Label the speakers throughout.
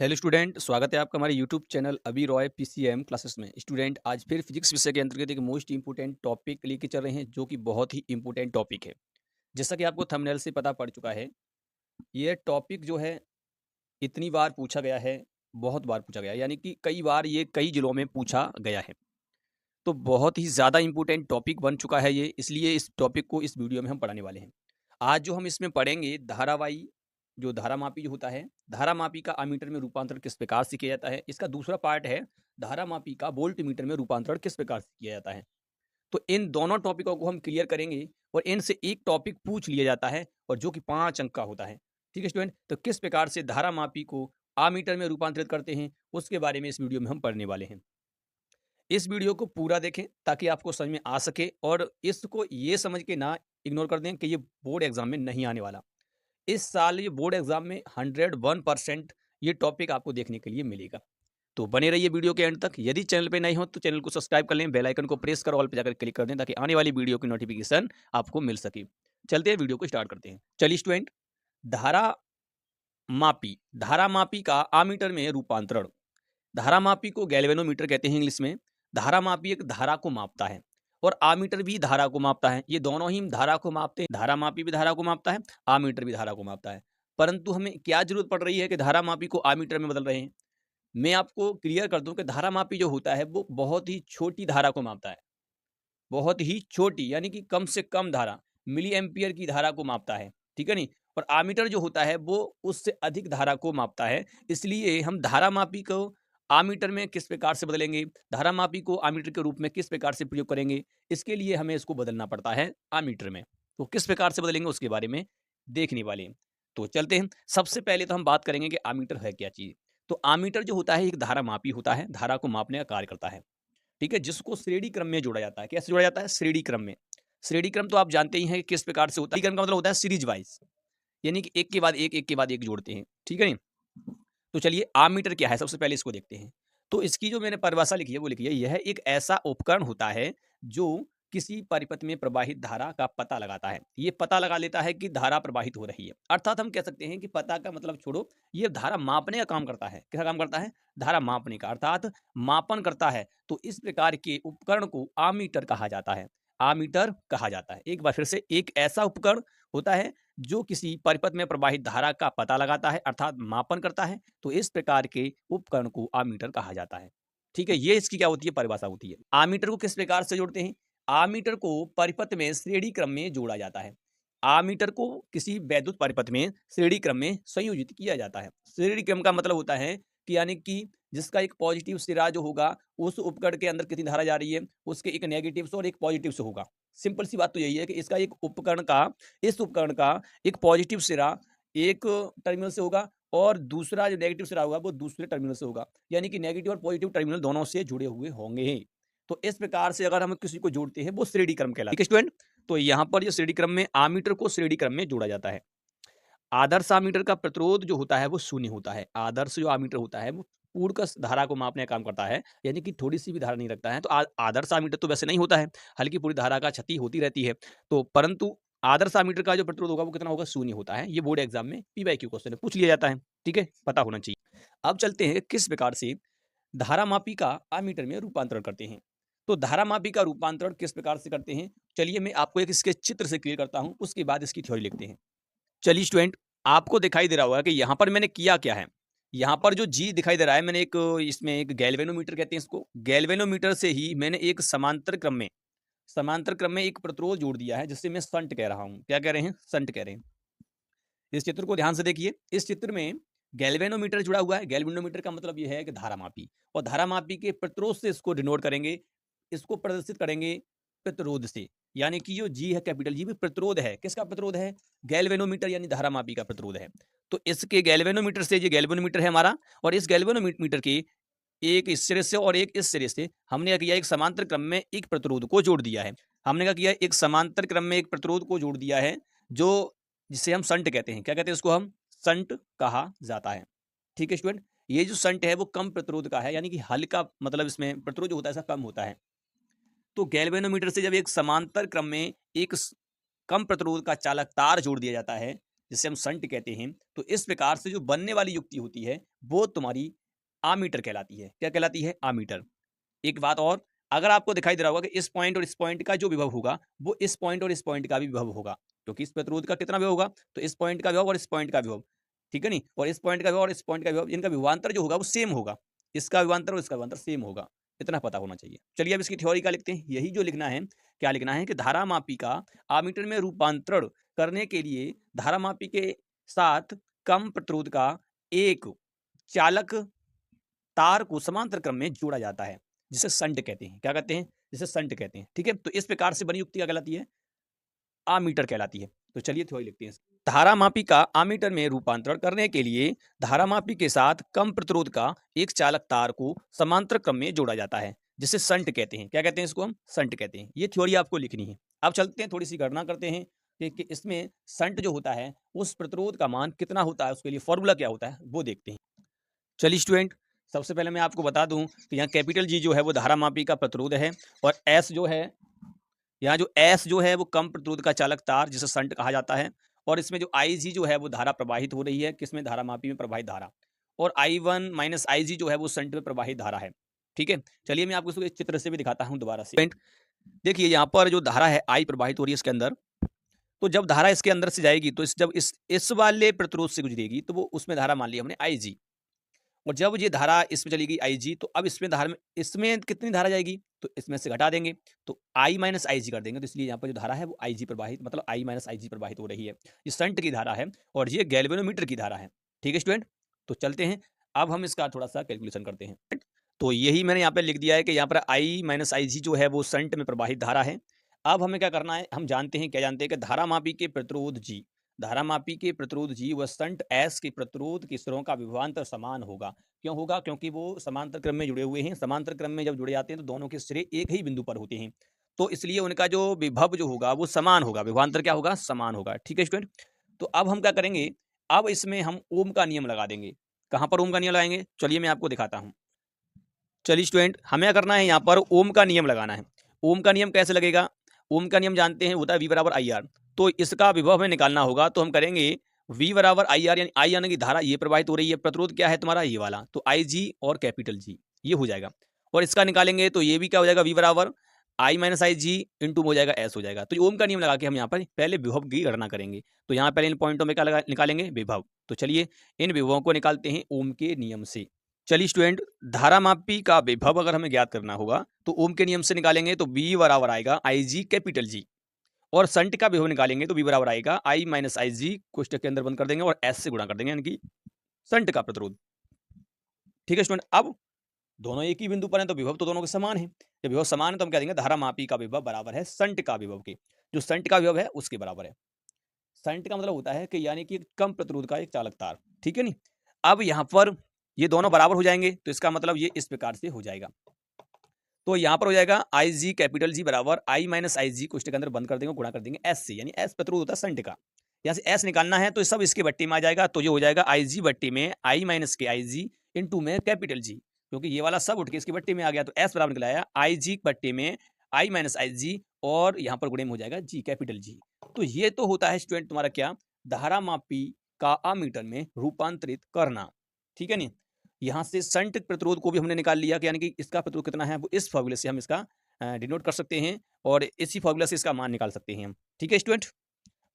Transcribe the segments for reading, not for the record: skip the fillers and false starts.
Speaker 1: Hello student, स्वागत है आपका हमारे यूट्यूब चैनल अभी रॉय पीसीएम क्लासेस में। स्टूडेंट, आज फिर फिजिक्स विषय के अंतर्गत एक मोस्ट इंपोर्टेंट टॉपिक लेके चल रहे हैं जो कि बहुत ही इंपोर्टेंट टॉपिक है। जैसा कि आपको थंबनेल से पता पड़ चुका है, ये टॉपिक जो है इतनी बार पूछा गया है, बहुत बार पूछा गया है, यानी कि कई बार ये कई जिलों में पूछा गया है। तो बहुत ही ज़्यादा इंपोर्टेंट टॉपिक बन चुका है ये, इसलिए इस टॉपिक को इस वीडियो में हम पढ़ाने वाले हैं। आज जो हम इसमें पढ़ेंगे धारावाही जो धारामापी जो होता है, धारामापी का अमीटर में रूपांतरण किस प्रकार से किया जाता है। इसका दूसरा पार्ट है धारामापी का वोल्टमीटर में रूपांतरण किस प्रकार से किया जाता है। तो इन दोनों टॉपिकों को हम क्लियर करेंगे और इनसे एक टॉपिक पूछ लिया जाता है और जो कि 5 अंक का होता है। ठीक है स्टूडेंट, तो किस प्रकार से धारामापी को आमीटर में रूपांतरित करते हैं उसके बारे में इस वीडियो में हम पढ़ने वाले हैं। इस वीडियो को पूरा देखें ताकि आपको समझ में आ सके और इसको ये समझ के ना इग्नोर कर दें कि ये बोर्ड एग्जाम में नहीं आने वाला। इस साल ये बोर्ड एग्जाम में 101% ये टॉपिक आपको देखने के लिए मिलेगा। तो बने रहिए वीडियो के एंड तक। यदि चैनल पे नहीं हो तो चैनल को सब्सक्राइब कर लें, बेल आइकन को प्रेस कर ऑल पे जाकर क्लिक कर दें ताकि आने वाली वीडियो की नोटिफिकेशन आपको मिल सके। चलते हैं वीडियो को स्टार्ट करते हैं। चलिए स्टूडेंट, धारा मापी, धारा मापी का आमीटर में रूपांतरण। धारामापी को गैल्वेनोमीटर कहते हैं इंग्लिश में। धारामापी एक धारा को मापता है और आमीटर भी धारा को मापता है। ये दोनों ही धारा को मापते हैं। धारामापी भी धारा को मापता है, आमीटर भी धारा को मापता है। परंतु हमें क्या जरूरत पड़ रही है कि धारामापी को आमीटर में बदल रहे हैं। मैं आपको क्लियर कर दूं कि धारामापी जो होता है वो बहुत ही छोटी धारा को मापता है। बहुत ही छोटी यानी कि कम से कम धारा, मिली एम्पियर की धारा को मापता है। ठीक है नहीं। और आमीटर जो होता है वो उससे अधिक धारा को मापता है। इसलिए हम धारामापी को आमीटर में किस प्रकार से बदलेंगे, धारामापी को आमीटर के रूप में किस प्रकार से प्रयोग करेंगे, इसके लिए हमें इसको बदलना पड़ता है आमीटर में। तो किस प्रकार से बदलेंगे उसके बारे में देखने वाले हैं। तो चलते हैं। सबसे पहले तो हम बात करेंगे कि आमीटर है क्या चीज। तो आमीटर जो होता है एक धारामापी होता है, धारा को मापने का कार्य करता है। ठीक है, जिसको श्रेणी क्रम में जोड़ा जाता है। कैसे जोड़ा जाता है? श्रेणी क्रम में। श्रेणी क्रम तो आप जानते ही हैं कि किस प्रकार से होता है। श्रेणी क्रम का मतलब होता है सीरीज वाइज, यानी कि एक के बाद एक के बाद एक जोड़ते हैं। ठीक है नहीं। तो चलिए आमीटर क्या है सबसे पहले इसको देखते हैं। तो इसकी जो मैंने परिभाषा लिखी है वो लिखी है, यह एक ऐसा उपकरण होता है जो किसी परिपथ में प्रवाहित धारा का पता लगाता है। ये पता लगा लेता है कि धारा प्रवाहित हो रही है। अर्थात हम कह सकते हैं कि पता का मतलब छोड़ो, ये धारा मापने का काम करता है। क्या काम करता है? धारा मापने का, अर्थात मापन करता है। तो इस प्रकार के उपकरण को आमीटर कहा जाता है। आमीटर कहा जाता है। एक बार फिर से, एक ऐसा उपकरण होता है जो किसी परिपथ में प्रवाहित धारा का पता लगाता है, अर्थात मापन करता है। तो इस प्रकार के उपकरण को आमीटर कहा जाता है। ठीक है, ये इसकी क्या होती है? परिभाषा होती है। आमीटर को किस प्रकार से जोड़ते हैं? आमीटर को परिपथ में श्रेणी क्रम में जोड़ा जाता है। आमीटर को किसी वैद्युत परिपथ में श्रेणी क्रम में संयोजित किया जाता है। श्रेणी क्रम का मतलब होता है कि यानी कि जिसका एक पॉजिटिव सिरा जो होगा उस उपकरण के अंदर कितनी धारा जा रही है, उसके एक नेगेटिव से और एक पॉजिटिव से होगा। सिंपल सी बात तो यही है कि इसका एक उपकरण का, इस उपकरण का एक पॉजिटिव सिरा एक टर्मिनल से होगा और दूसरा जो नेगेटिव सिरा होगा वो दूसरे टर्मिनल से होगा। यानी कि नेगेटिव और पॉजिटिव टर्मिनल दोनों से जुड़े हुए होंगे। तो इस प्रकार से अगर हम किसी को जोड़ते हैं वो श्रेणी क्रम कहलाता है। ठीक है स्टूडेंट, तो यहाँ पर ये श्रेणी क्रम में आमीटर को श्रेणी क्रम में जोड़ा जाता है। आदर्श आमीटर का प्रतिरोध जो होता है वो शून्य होता है। आदर्श जो आमीटर होता है वो पूर्ण का धारा को मापने का काम करता है, यानी कि थोड़ी सी भी धारा नहीं रखता है। तो आदर्श आमीटर तो वैसे नहीं होता है, हल्की पूरी धारा का क्षति होती रहती है। तो परंतु आदर्श आमीटर का जो प्रतिरोध होगा वो कितना होगा? शून्य होता है। ये बोर्ड एग्जाम में पीवाईक्यू क्वेश्चन पूछ लिया जाता है। ठीक है, पता होना चाहिए। अब चलते हैं किस प्रकार से धारामापी का आमीटर में रूपांतरण करते हैं। तो धारामापी का रूपांतरण किस प्रकार से करते हैं, चलिए मैं आपको एक इसके चित्र से क्लियर करता हूं, उसके बाद इसकी थ्योरी लिखते हैं। चलिए स्टूडेंट, आपको दिखाई दे रहा होगा कि यहाँ पर मैंने किया क्या है। यहाँ पर जो जी दिखाई दे रहा है, मैंने एक इसमें एक गैल्वेनोमीटर कहते हैं इसको। गैल्वेनोमीटर से ही मैंने एक समांतर क्रम में एक प्रतिरोध जोड़ दिया है, जिससे मैं शंट कह रहा हूँ। क्या कह रहे हैं? शंट कह रहे हैं। इस चित्र को ध्यान से देखिए। इस चित्र में गैल्वेनोमीटर जुड़ा हुआ है। गैल्वेनोमीटर का मतलब यह है कि धारामापी, और धारामापी के प्रतिरोध से इसको डिनोट करेंगे, इसको प्रदर्शित करेंगे प्रतिरोध से। यानी कि जो जी है, कैपिटल जी भी प्रतिरोध है। किसका प्रतिरोध है? गैल्वेनोमीटर यानी धारामापी का प्रतिरोध है। तो इसके गैल्वेनोमीटर से, ये गैल्वेनोमीटर है हमारा, और इस गैल्वेनोमीटर के एक इस सिरे से और एक इस सिरे से हमने क्या किया? एक समांतर क्रम में एक प्रतिरोध को जोड़ दिया है। हमने क्या किया? एक समांतर क्रम में एक प्रतिरोध को जोड़ दिया है, जो जिसे हम संट कहते हैं। क्या कहते हैं इसको? हम संट कहा जाता है। ठीक है स्टूडेंट, ये जो संट है वो कम प्रतिरोध का है, यानी कि हल्का, मतलब इसमें प्रतिरोध जो होता है ऐसा कम होता है। तो गैल्वेनोमीटर से जब एक समांतर क्रम में एक कम प्रतिरोध का चालक तार जोड़ दिया जाता है, जिसे हम संट कहते हैं, तो इस प्रकार से जो बनने वाली युक्ति होती है वो तुम्हारी आमीटर कहलाती है। क्या कहलाती है? आमीटर। एक बात और, अगर आपको दिखाई दे रहा होगा कि इस पॉइंट और इस पॉइंट का जो विभव होगा वो इस पॉइंट और इस पॉइंट का भी विभव होगा, क्योंकि इस प्रतिरोध का कितना विभव होगा, तो इस पॉइंट का विभव और इस पॉइंट का विभव, ठीक है नहीं, और इस पॉइंट का विभव और इस पॉइंट का विभव, इनका विभवांतर जो होगा वो सेम होगा, इसका विभवांतर और इसका विभवांतर सेम होगा, इतना पता होना चाहिए। चलिए अब इसकी थ्योरी का लिखते हैं। यही जो लिखना है, क्या लिखना है कि धारामापी का आमीटर में रूपांतरण करने के लिए धारामापी के साथ कम प्रतिरोध का एक चालक तार को समांतर क्रम में जोड़ा जाता है, जिसे संट कहते हैं। क्या कहते हैं? जिसे संट कहते हैं। ठीक है, तो इस प्रकार से बनी युक्ति क्या कहलाती है? आमीटर कहलाती है। तो चलिए थ्योरी लिखते हैं। धारामापी का आमीटर में रूपांतरण करने के लिए धारामापी के साथ कम प्रतिरोध का एक चालक तार को समांतर क्रम में जोड़ा जाता है, जिसे संट कहते हैं। क्या कहते हैं? इसको हम संट कहते हैं। ये थ्योरी आपको लिखनी है। अब चलते हैं, थोड़ी सी गणना करते हैं कि इसमें संट जो होता है उस प्रतिरोध का मान कितना होता है, उसके लिए फॉर्मूला क्या होता है वो देखते हैं। चलिए स्टूडेंट, सबसे पहले मैं आपको बता दूं कि यहाँ कैपिटल जी जो है वो धारामापी का प्रतिरोध है, और एस जो है, यहाँ जो एस जो है वो कम प्रतिरोध का चालक तार, जिसे संट कहा जाता है, और इसमें जो आई जी जो है वो धारा प्रवाहित हो रही है, किसमें? धारामापी में प्रवाहित धारा, और I1 माइनस आई जी जो है वो संट में प्रवाहित धारा है। ठीक है, चलिए मैं आपको इसको इस चित्र से भी दिखाता हूँ दोबारा से। देखिए यहाँ पर जो धारा है आई प्रवाहित हो रही है इसके अंदर, तो जब धारा इसके अंदर से जाएगी तो जब इस वाले प्रतिरोध से गुजरेगी तो वो उसमें धारा मान लिया हमने आई जी, और जब ये धारा इसमें चली गई आई जी, तो अब इसमें धारा में इसमें कितनी धारा जाएगी, तो इसमें से घटा देंगे तो आई माइनस आई जी कर देंगे, तो इसलिए यहाँ पर जो धारा है वो आई जी प्रवाहित, मतलब आई माइनस आई जी प्रवाहित हो रही है। ये संट की धारा है और ये गैल्वेनोमीटर की धारा है। ठीक है स्टूडेंट, तो चलते हैं, अब हम इसका थोड़ा सा कैलकुलेशन करते हैं। तो यही मैंने यहाँ पे लिख दिया है कि यहाँ पर आई माइनस आई जी जो है वो संट में प्रवाहित धारा है। अब हमें क्या करना है, हम जानते हैं, क्या जानते हैं कि धारामापी के प्रतिरोध जी, धारामापी के प्रतिरोध जी व संट एस के प्रतिरोध के सिरों का विभवांतर समान होगा। क्यों होगा? क्योंकि वो समांतर क्रम में जुड़े हुए हैं। समांतर क्रम में जब जुड़े जाते हैं तो दोनों के सिरे एक ही बिंदु पर होते हैं, तो इसलिए उनका जो विभव जो होगा वो समान होगा, विभवांतर क्या होगा? समान होगा। ठीक है स्टूडेंट, तो अब हम क्या करेंगे, अब इसमें हम ओम का नियम लगा देंगे। कहाँ पर ओम का नियम लगाएंगे? चलिए मैं आपको दिखाता हूँ। चलिए स्टूडेंट, हमें क्या करना है, यहाँ पर ओम का नियम लगाना है। ओम का नियम कैसे लगेगा? ओम का नियम जानते हैं, होता है वी बराबर आई आर। तो इसका विभव हमें निकालना होगा, तो हम करेंगे वी बराबर आई आर, यानी आई यानी कि धारा ये प्रवाहित हो रही है, प्रतिरोध क्या है तुम्हारा? ये वाला, तो आई जी और कैपिटल जी, ये हो जाएगा। और इसका निकालेंगे तो ये भी क्या हो जाएगा? वी बराबर आई माइनस आई जी इंटू हो जाएगा एस हो जाएगा। तो ओम का नियम लगा के हम यहाँ पर पहले विभव की गणना करेंगे। तो यहाँ पहले इन पॉइंटों में क्या निकालेंगे? विभव। तो चलिए इन विभवों को निकालते हैं ओम के नियम से। चलिए स्टूडेंट, धारामापी का विभव अगर हमें ज्ञात करना होगा तो ओम के नियम से निकालेंगे, तो V बराबर आएगा आई जी कैपिटल जी, और संट का विभव निकालेंगे तो V बराबर आएगा आई माइनस आई जी, कोष्टक के अंदर बंद कर देंगे और S से गुणा कर देंगे, यानी कि संट का प्रतिरोध। ठीक है स्टूडेंट, अब दोनों एक ही बिंदु पर हैं तो विभव तो दोनों के समान है। जब विभव समान है तो हम कह देंगे धारामापी का विभव बराबर है संट का विभव के, जो संट का विभव है उसके बराबर है। संट का मतलब होता है कि यानी कि कम प्रतिरोध का एक चालक तार। ठीक है नी, अब यहाँ पर ये दोनों बराबर हो जाएंगे, तो इसका मतलब ये इस प्रकार से हो जाएगा। तो यहाँ पर हो जाएगा आई जी कैपिटल जी बराबर आई माइनस आई जी, कोष्टक के अंदर बंद कर देंगे, गुणा कर देंगे एस से, यानी एस प्रतिरोध होता है संट का। यहाँ से एस निकालना है तो सब इसके बट्टी में आ जाएगा, तो ये हो जाएगा आई जी बट्टी में आई माइनस के आई जी इंटू में कैपिटल जी, क्योंकि ये वाला सब उठ के इसकी बट्टी में आ गया, तो एस बराबर निकला आई जी बट्टी में आई माइनस आई जी, और यहाँ पर गुणे में हो जाएगा जी कैपिटल जी। तो ये तो होता है स्टूडेंट तुम्हारा क्या? धारामापी का अमीटर में रूपांतरित करना। ठीक है नी, यहाँ से संट प्रतिरोध को भी हमने निकाल लिया कि यानी कि इसका प्रतिरोध कितना है वो इस फॉर्मूले से हम इसका डिनोट कर सकते हैं, और इसी फॉर्मूला से इसका मान निकाल सकते हैं हम। ठीक है स्टूडेंट,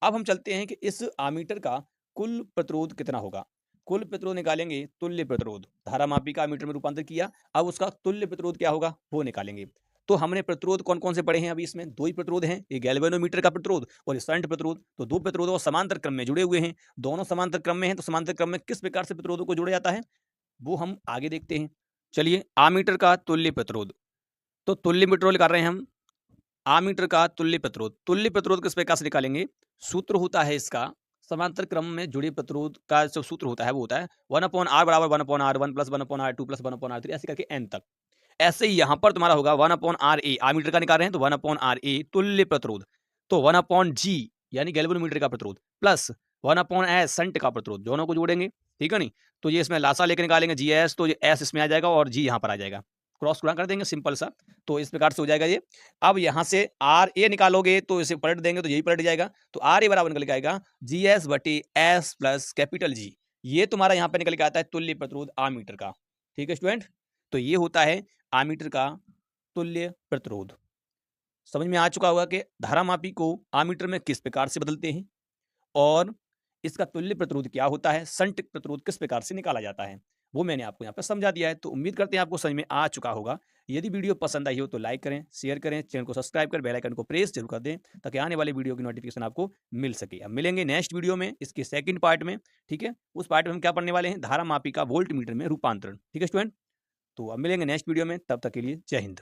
Speaker 1: अब हम चलते हैं कि इस आमीटर का कुल प्रतिरोध कितना होगा। कुल प्रतिरोध निकालेंगे, तुल्य प्रतिरोध, धारामापी का आमीटर में रूपांतर किया, अब उसका तुल्य प्रतिरोध क्या होगा वो निकालेंगे। तो हमने प्रतिरोध कौन कौन से पढ़े हैं? अभी इसमें दो ही प्रतिरोध हैं, ये गैल्वेनोमीटर का प्रतिरोध और संट प्रतिरोध। तो दो प्रतिरोध और समांतर क्रम में जुड़े हुए हैं, दोनों समांतर क्रम में हैं, तो समांतर क्रम में किस प्रकार से प्रतिरोधों को जोड़ा जाता है वो हम आगे देखते हैं। चलिए, आमीटर का तुल्य प्रतिरोध, तो तुल्य प्रतिरोध निकाल रहे हैं हम। आमीटर का तुल्य प्रतिरोध, तुल्य प्रतिरोध किस प्रकार से निकालेंगे? सूत्र होता है इसका, समांतर क्रम में जुड़े प्रतिरोध का जो सूत्र होता है वो होता है 1/r बराबर 1/r1 plus 1/r2 plus 1/r3, ऐसे करके n तक। ऐसे ही यहाँ पर तुम्हारा होगा 1/ra, आमीटर का निकाल रहे हैं तो 1/ra तुल्य प्रतिरोध, तो 1/g यानी गैल्वेनोमीटर का प्रतिरोध प्लस 1/s संट का प्रतिरोध, दोनों को जोड़ेंगे। ठीक है नहीं, तो ये इसमें लासा लेकर निकालेंगे GS, तो ये S इसमें आ जाएगा और G यहाँ पर आ जाएगा। क्रॉस गुणा कर देंगे सिंपल सा, तो इस प्रकार से हो जाएगा ये। अब यहाँ से आर ए निकालोगे तो इसे पलट देंगे तो यही पलट जाएगा, तो आर ए बराबर निकल के आएगा जी एस बटी एस प्लस कैपिटल जी। ये तुम्हारा यहाँ पे निकल के आता है तुल्य प्रतिरोध आमीटर का। ठीक है स्टूडेंट, तो ये होता है आमीटर का तुल्य प्रतिरोध। समझ में आ चुका होगा कि धारामापी को आमीटर में किस प्रकार से बदलते हैं और इसका तुल्य प्रतिरोध क्या होता है, शंट प्रतिरोध किस प्रकार से निकाला जाता है, वो मैंने आपको यहाँ पर समझा दिया है। तो उम्मीद करते हैं आपको समझ में आ चुका होगा। यदि वीडियो पसंद आई हो तो लाइक करें, शेयर करें, चैनल को सब्सक्राइब कर बेल आइकन को प्रेस जरूर कर दें ताकि आने वाले वीडियो की नोटिफिकेशन आपको मिल सके। अब मिलेंगे नेक्स्ट वीडियो में इसके सेकंड पार्ट में। ठीक है, उस पार्ट में हम क्या पढ़ने वाले हैं, धारा मापी का वोल्ट मीटर में रूपांतरण। ठीक है स्टूडेंट, तो अब मिलेंगे नेक्स्ट वीडियो में, तब तक के लिए जय हिंद।